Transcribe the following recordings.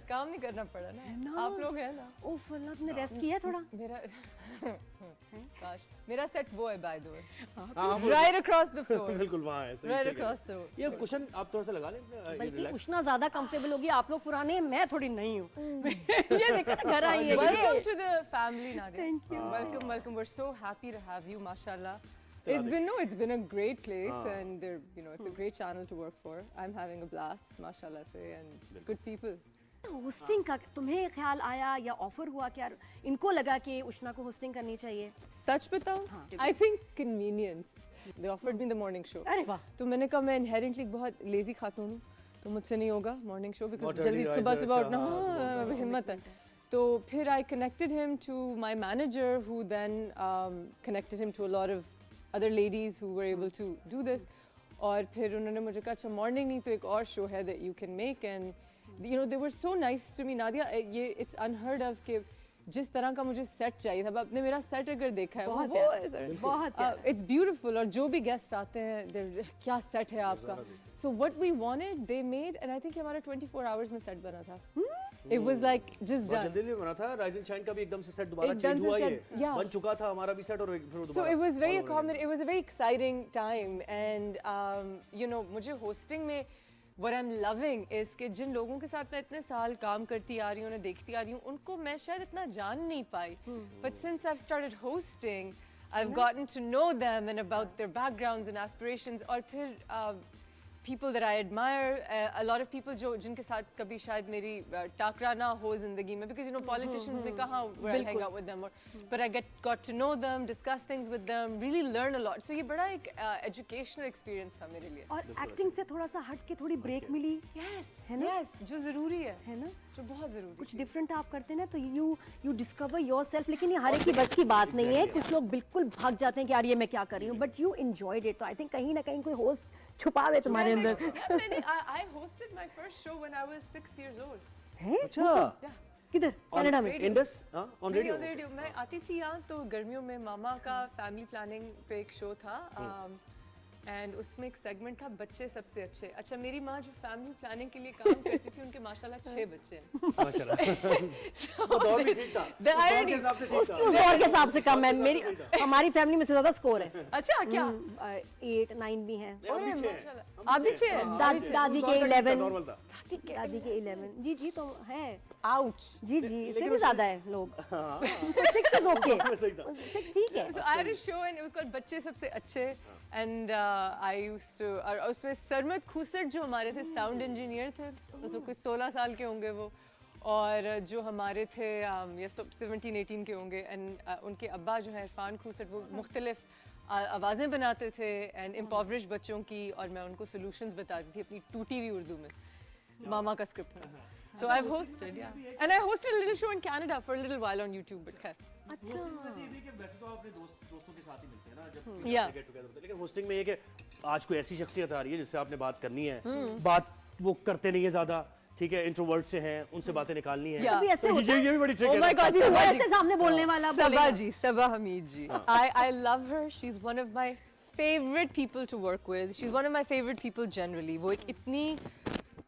काम नहीं करना पड़ा ना, आप लोग हैं ना। ओह अल्लाह, तुमने रेस्ट किया है थोड़ा? मेरा काश मेरा सेट वो है by the way, right across the floor. बिल्कुल वहाँ है, सही राइट सही कह रहे अक्रॉस द हो। ये कुशन आप थोड़ा सा लगा लें, ये बल्कि रिलैक्स। उष्णा ज्यादा कंफर्टेबल होगी, आप लोग पुराने हैं, मैं थोड़ी नहीं हूँ। ये देखो ना घर आई है। Welcome to the family Nadia. Thank you. Welcome, welcome. We're so happy to have you, mashallah. It's been a great place, and it's a great channel to work for. I'm having a blast, mashallah se, and good people. Hosting का तुम्हें ख्याल आया या offer हुआ कि यार इनको लगा कि उष्णा को होस्टिंग करनी चाहिए? सच बताऊं, I think convenience. They offered me the morning show. अरे वाह। तो मैंने कहा मैं inherently बहुत lazy खातून हूँ, तो मुझसे नहीं होगा morning show because Not जल्दी early सुबह riser, सुबह उठना, हाँ, सुबह हिम्मत है। तो फिर I connected him to my manager, who then connected him to a lot of other ladies who were able to do this. और फिर उन्होंने मुझे कहा अच्छा मॉर्निंग नहीं तो एक और शो है that you can make, and they were so nice to me. Nadia, ये it's unheard of कि जिस तरह का मुझे सेट चाहिए था, आपने मेरा सेट अगर देखा है बहुत इट्स ब्यूटीफुल, और जो भी गेस्ट आते हैं क्या सेट है आपका। So what we wanted they made, and I think हमारा 24 आवर्स में सेट बना था। इट वाज लाइक जस्ट बहुत डन। जल्दी बना था। राइज एंड शाइन का भी एकदम से सेट दोबारा एकदम चेंज से हुआ, set, ये yeah. बन चुका था हमारा भी सेट, और फिर दोबारा। So it was very common. It was a very exciting time, and मुझे hosting में what I'm loving is कि जिन लोगों के साथ मैं इतने साल काम करती आ रही हूँ, उन्हें देखती आ रही हूँ, उनको मैं शायद इतना जान नहीं पाई. But since I've started hosting, I've gotten to know them and about their backgrounds and aspirations. और फिर people that I admire, a lot of people जिनके साथ कभी शायद मेरी टाकरा ना हो जिंदगी में, because politicians में कहाँ where I hang out with them, but I got to know them, discuss things with them, really learn a lot. So ये बड़ा एक educational experience था मेरे लिए. और एक्टिंग से थोड़ा सा हट के थोड़ी ब्रेक मिली, है ना? Yes, जो जरूरी है ना? जो बहुत जरूरी. कुछ डिफरेंट आप करते हैं ना, तो यू डिस्कवर योरसेल्फ. लेकिन ये हर एक की बस की बात नहीं है. कुछ लोग बिल्कुल भाग जाते हैं कि यार ये मैं क्या कर रही हूँ, बट यू एंजॉयड इट. तो आई थिंक कहीं ना कहीं कोई होस्ट छुपावे तुम्हारे अंदर. I hosted my first show when I was 6 years old. है? अच्छा, किधर? कनाडा में? Indus on radio. रेडियो मैं आती थी यहाँ, तो गर्मियों में मामा का फैमिली प्लानिंग पे एक शो था, एंड उसमें एक सेगमेंट था बच्चे सबसे अच्छे. अच्छा, मेरी माँ जो फैमिली प्लानिंग के लिए काम करती थी, उनके माशाल्लाह 6 बच्चे हैं. माशाल्लाह. वो दौर भी ठीक था. The irony. दौर के हिसाब से ठीक था. उसके और के हिसाब से कम है. मेरी हमारी फैमिली में से ज्यादा स्कोर है. अच्छा, क्या 8 9 भी हैं. अभी छह. आप भी 6 हैं? दादी के 11. नॉर्मल था. दादी के 11. जी जी, तो है. आउच. जी जी, इससे भी ज्यादा है लोग. 6 is okay. 6 ठीक है. So I had a show and it was called बच्चे सबसे अच्छे, and I used to, और उसमें सरमद खूसट जो हमारे थे साउंड इंजीनियर थे, उसमें कुछ 16 साल के होंगे वो, और जो हमारे थे या 17-18 के होंगे, एंड उनके अब्बा जो है इरफान खूसट, वो मुख्तलिफ आवाज़ें बनाते थे एंड इम्पॉवरिश बच्चों की, और मैं उनको सोल्यूशंस बताती थी अपनी टूटी हुई उर्दू में मामा का स्क्रिप्ट में. So I've hosted, yeah, and I hosted a little show in Canada for a little while on YouTube, but खैर. वैसे ये भी कि वैसे तो आप अपने दोस्तों के साथ ही मिलते हैं ना जब Yeah. गेट टुगेदर होते हैं, लेकिन होस्टिंग में ये कि आज कोई ऐसी शख्सियत आ रही है जिससे आपने बात करनी है, बात वो करते नहीं है ज्यादा, ठीक है, इंट्रोवर्ट से हैं, उनसे बातें निकालनी है. Yeah. भी ऐसे तो होता है. ये भी बड़ी ट्रिक Oh है. my God, वो Sabah ऐसे सामने बोलने वाला बोलेगा. Sabah Hamid ji. I love her. She's one of my favorite people to work with. She's one of my favorite people generally. वो एक इतनी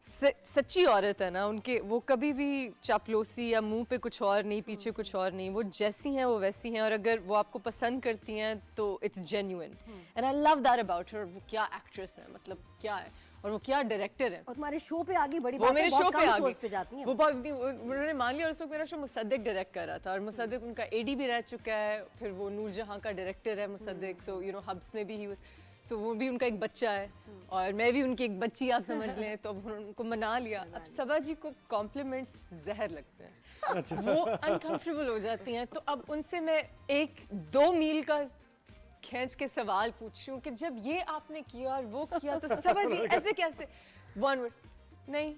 सच्ची औरत है ना, उनके वो कभी भी चापलूसी या मुंह पे कुछ और नहीं, पीछे कुछ और नहीं, वो जैसी हैं वो वैसी हैं, और अगर वो आपको पसंद करती हैं तो it's genuine, and I love that about her. वो क्या एक्ट्रेस है, मतलब क्या है, और वो क्या डायरेक्टर है. और तुम्हारे शो पे आगे बड़ी वो बातें मेरे बहुत शो पे कम आ shows गई. पे जाती हैं. वो बहुत उन्होंने मान लिया, और उस वक्त मेरा शो मुसद्दिक डायरेक्ट कर रहा था, और मुसद्दिक उनका एडी भी रह चुका है, फिर वो नूरजहां का डायरेक्टर है मुसद्दिक. सो हब्स में भी ही सो वो भी उनका एक बच्चा है, और मैं भी उनकी एक बच्ची, आप समझ लें. तो अब उनको मना लिया. अब सबा जी को कॉम्प्लीमेंट्स जहर लगते हैं. वो अनकंफर्टेबल हो जाती हैं. तो अब उनसे मैं 1-2 मील का खींच के सवाल पूछूं कि जब ये आपने किया और वो किया, तो सबा जी ऐसे कैसे, 1 word नहीं,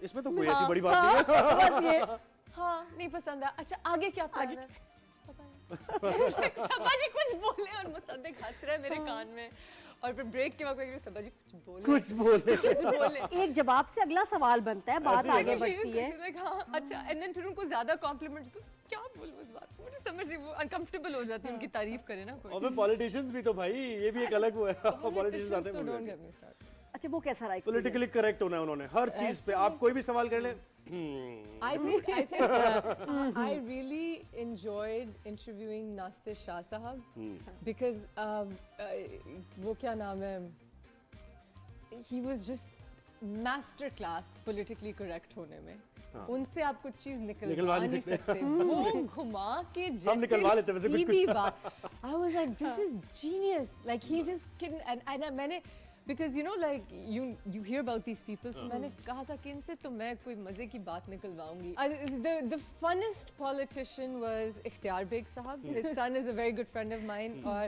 इसमें तो कोई ऐसी बड़ी बात नहीं है. बस ये हाँ नहीं पसंद है. अच्छा आगे क्या प्लान है, पता नहीं. सबा जी कुछ बोले और मुसद्दिक हंस रहा है मेरे कान में, और फिर ब्रेक के वक्त सबा जी कुछ बोले. एक जवाब से अगला सवाल बनता है, बात आगे बढ़ती है. हाँ अच्छा, एंड देन फिर उनको ज्यादा कॉम्प्लीमेंट्स तो क्या बोलूं इस बात को, मुझे समझ नहीं, वो अनकंफर्टेबल हो जाती है उनकी तारीफ करे ना कोई. और फिर पॉलिटिशियंस भी तो भाई, ये भी एक अलग वो है. पॉलिटिशियंस आते हैं. Don't get me start. अच्छा वो कैसा रहा पॉलिटिकली करेक्ट होना है उन्होंने हर चीज पे, आप कोई भी सवाल कर ले। I think I really enjoyed interviewing Nasir Shah Sahab because वो क्या नाम है, he was just master class politically correct होने में। उनसे आप कुछ चीज निकलवा नहीं सकते। वो घुमा के हम निकलवा लेते वैसे कुछ सीधी बात। I was like, this is genius. Like he just can and मैंने because you know like you hear about these people, so मैंने कहा था कि इनसे तो मैं कोई मजे की बात निकलवाऊंगी। The funnest politician was इख्तियार बेग साहब. His son is a very good friend of mine और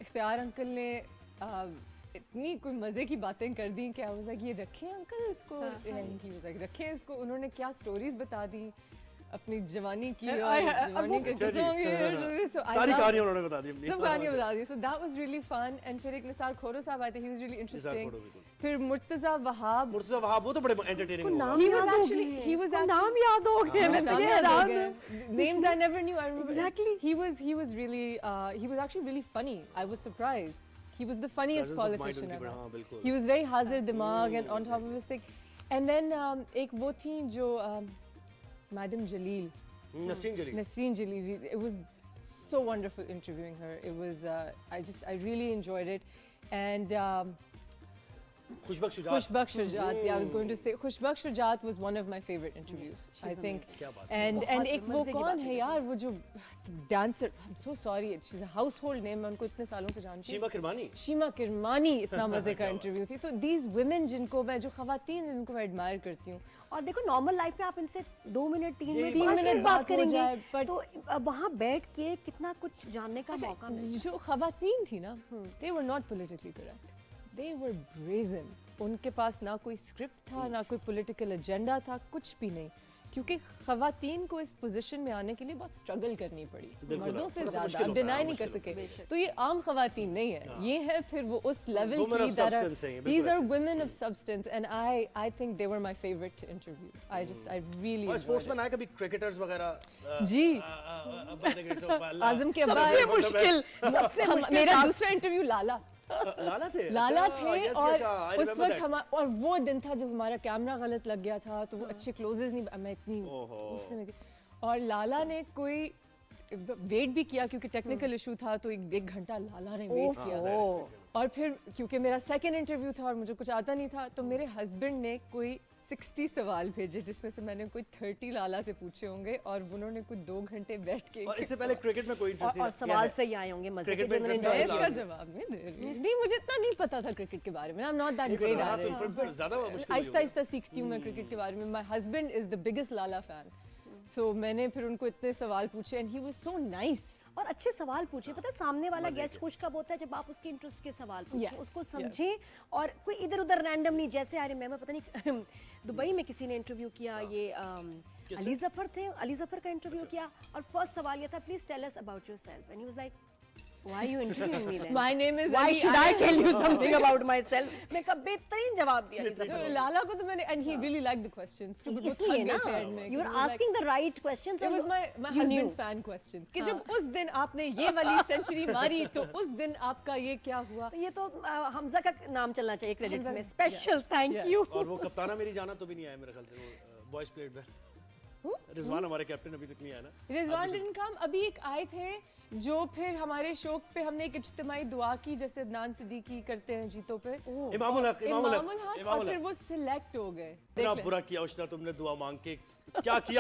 इख्तियार अंकल ने इतनी कोई मजे की बातें कर दी कि I was like, ये रखें अंकल इसको, and he was like, रखें इसको। उन्होंने क्या स्टोरीज बता दी अपनी जवानी की और जवानी के सारी कहानियां उन्होंने बता दी, सब कहानियां बता दी। So that was really fun and फिर एक निसार खोरो साहब आए थे, he was really interesting। फिर मुर्तजा वहाब वो तो बड़े एंटरटेनिंग नाम याद हो गए नाम याद हो गए, names I never knew, I remember Exactly. he was really he was actually really funny, I was surprised, he was the funniest politician ever, he was very hazir dimag and on top of his thing। and then एक वो थी जो Madam Jaleel, Nasreen Jaleel, it was so wonderful interviewing her, it was I really enjoyed it। and खुशबख्श Shujat, yeah, I was going to say Khushbaksh Shujat was one of my favorite interviews, I think। and एक वो कौन है यार, वो जो dancer, I'm so sorry, she's a household name, मैं उनको इतने सालों से जानती हूँ, शीमा किरमानी। इतना मजे का इंटरव्यू थी। तो these women जिनको मैं, जो खवातीन जिनको मैं एडमायर करती हूँ, और देखो नॉर्मल लाइफ में आप इनसे 2 मिनट 3 मिनट 3 मिनट बात करेंगे, but तो वहाँ बैठ के कितना कुछ जानने का मौका मिला। जो खवातीन थी ना, they were not politically correct, they were brazen। उनके पास ना कोई स्क्रिप्ट था, ना कोई पॉलिटिकल एजेंडा था, कुछ भी नहीं, क्योंकि खवातीन को इस पोजीशन में आने के लिए बहुत स्ट्रगल करनी पड़ी, मर्दों से ज़्यादा, आप डिनाई नहीं कर सके। तो ये आम खवातीन नहीं है, ये है फिर वो उस लेवल की that these are women of substance and I think they were my favorite to interview। I really और स्पोर्ट्समैन आए कभी क्रिकेटर्स वगैरह जी। आजम के अब्बा सबसे मुश्किल मेरा दूसरा इंटरव्यू लाला लाला थे और उस वक्त हम, और वो दिन था जब हमारा कैमरा गलत लग गया था, तो वो अच्छे क्लोजेस नहीं, मैं इतनी गुस्से में थी, और लाला ने कोई वेट भी किया क्योंकि टेक्निकल इशू था, तो 1 घंटा लाला ने वेट किया। और फिर क्योंकि मेरा सेकंड इंटरव्यू था और मुझे कुछ आता नहीं था, तो मेरे हस्बैंड ने कोई 60 सवाल भेजे, जिसमें से मैंने कोई 30 लाला से पूछे होंगे, और उन्होंने कुछ 2 घंटे बैठ के। और इससे पहले क्रिकेट में कोई इंटरेस्ट और सवाल से ही आए होंगे मजे के, जो मैंने मैं इसका जवाब नहीं दे रही। नहीं, मुझे इतना नहीं पता था क्रिकेट के बारे में, I am not that great at it, आहिस्ता आहिस्ता सीखती हूँ मैं क्रिकेट के बारे में। My husband is the biggest Lala fan, so मैंने फिर उनको इतने सवाल पूछे and he was so nice. और अच्छे सवाल पूछे, पता है सामने वाला गेस्ट खुश कब होता है, जब आप उसके इंटरेस्ट के सवाल पूछें, उसको समझें, और कोई इधर उधर रैंडम नहीं। जैसे आई रिमेंबर, पता नहीं दुबई में किसी ने इंटरव्यू किया, ये अली जफर थे, अली जफर का इंटरव्यू किया, और फर्स्ट सवाल ये था, please tell us about yourself, and he was like, why are you interviewing me then? My name is Why Ali, should I tell you something about myself? मैं कब बेहतरीन जवाब दिया अली जफर तो लाला को तो मैंने, and he really liked the questions too, but वो थक इसलिए गए ना, थे end में, you were asking the right questions, it was my you knew। husband's fan questions कि जब उस दिन आपने ये वाली सेंचुरी मारी, तो उस दिन आपका ये क्या हुआ। तो ये तो हमजा का नाम चलना चाहिए क्रेडिट्स में, स्पेशल थैंक यू। और वो कप्ताना मेरी जाना तो भी नहीं आया मेरे ख्याल से, वो बॉयज प्लेड में रिजवान हमारे कैप्टन अभी तक नहीं आया ना। रिजवान didn't come, अभी एक आए थे जो फिर हमारे शो पे हमने एक इज्तिमाई दुआ की, जैसे अदनान सिद्दीकी करते हैं जीतों पे, इमामुल हक, और फिर वो सिलेक्ट हो गए। इतना बुरा किया उष्णा तुमने दुआ मांग के, क्या किया